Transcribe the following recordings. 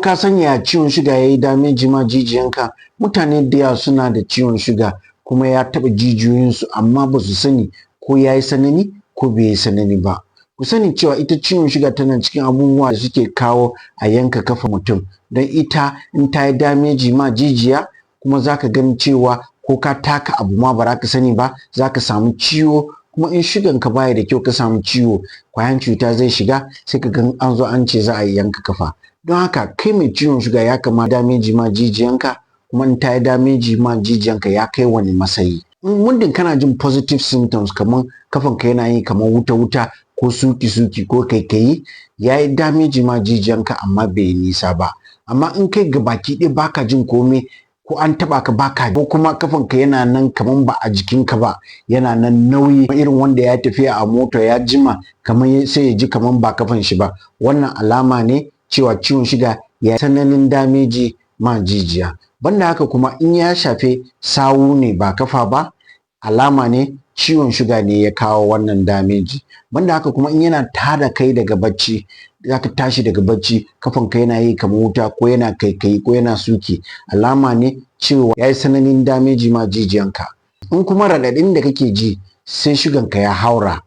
ka san ya ciwon shuga yayi damage ma jijiyanka? Mutane da yawa suna da ciwon shuga kuma ya taɓa jijiyoyinsu amma ba su sani ko ya yi sanani ko bai yi sanani ba. Ku sani cewa ita ciwon shuga tana cikin abubuwa da suke kawo a yanka kafa mutum, don ita in ta yi damage ma jijiya kuma za ka gani cewa ko ka taka abu ma ba za ka sani ba, za ka samu ciwo. Kuma in shugan ka baya da kyau ka samu ciwo, kwayan cuta zai shiga, sai ka ga an zo an ce za a yi yanka kafa. Don haka kai mai ciwon shuga ya kamata damage ma jijiyanka, kuma in ta yi damage ma jijiyanka ya kai wani matsayi. Muddin kana jin positive symptoms kamar kafanka yana yi kamar wuta-wuta ko suki-suki ko kaikayi, ya yi damage ma jijiyanka amma bai yi nisa ba. Amma in kai gabaki ɗaya baka jin komai, ko an taɓa ka baka, ko kuma kafanka yana nan kamar ba a jikinka ba, yana nan nauyi irin wanda ya tafiya a mota ya jima kamar sai ya ji kamar ba kafan shi ba, wannan alama ne cewa ciwon shuga ya yi tsananin damage ma jijiya. Banda haka kuma in ya shafe sawu ne ba kafa ba, alama ne ciwon shuga ne ya kawo wannan damage. Banda haka kuma in yana tada kai daga bacci, za ka tashi daga bacci kafanka yana yi kamar wuta ko yana kaikayi ko yana suki, alama ne cewa ya yi tsananin damage ma jijiyanka. In kuma raɗaɗin da kake ji sai shuganka ya haura,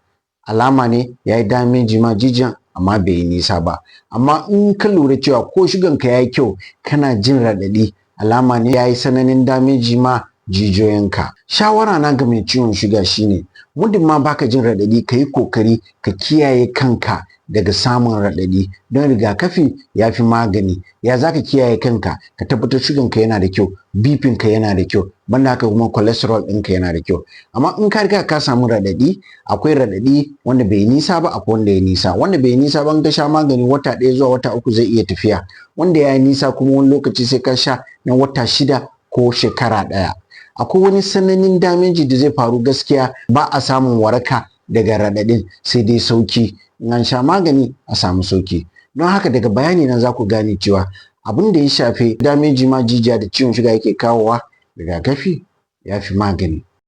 alama ne ya yi damage ma jijiyan amma bai yi nisa ba. Amma in ka lura cewa ko shuganka ya yi kyau kana jin raɗaɗi, alama ne ya yi tsananin damage ma jijiyoyinka. Shawara na ga mai ciwon shuga shine, muddin ma baka jin raɗaɗi, ka yi kokari ka kiyaye kanka daga samun raɗaɗi, don rigakafi ya fi magani. Ya za ka kiyaye kanka? Ka tabbatar shuganka yana da kyau, bipinka yana da kyau, banda haka kuma cholesterol ɗinka yana da kyau. Amma in ka riga ka samu raɗaɗi, akwai raɗaɗi wanda bai nisa ba, akwai wanda ya nisa. Wanda bai nisa ba in ka sha magani wata 1 zuwa wata 3 zai iya tafiya. Wanda ya yi nisa kuma wani lokaci sai ka sha na wata 6 ko shekara 1. Akwai wani tsananin damage da zai faru, gaskiya ba a samun waraka daga raɗaɗin, sai dai sauki. In an sha magani a samu sauki. Don haka daga bayani na za ku gane cewa abin da ya shafi damage ma jijiya da ciwon shuga yake kawowa, rigakafi ya fi magani.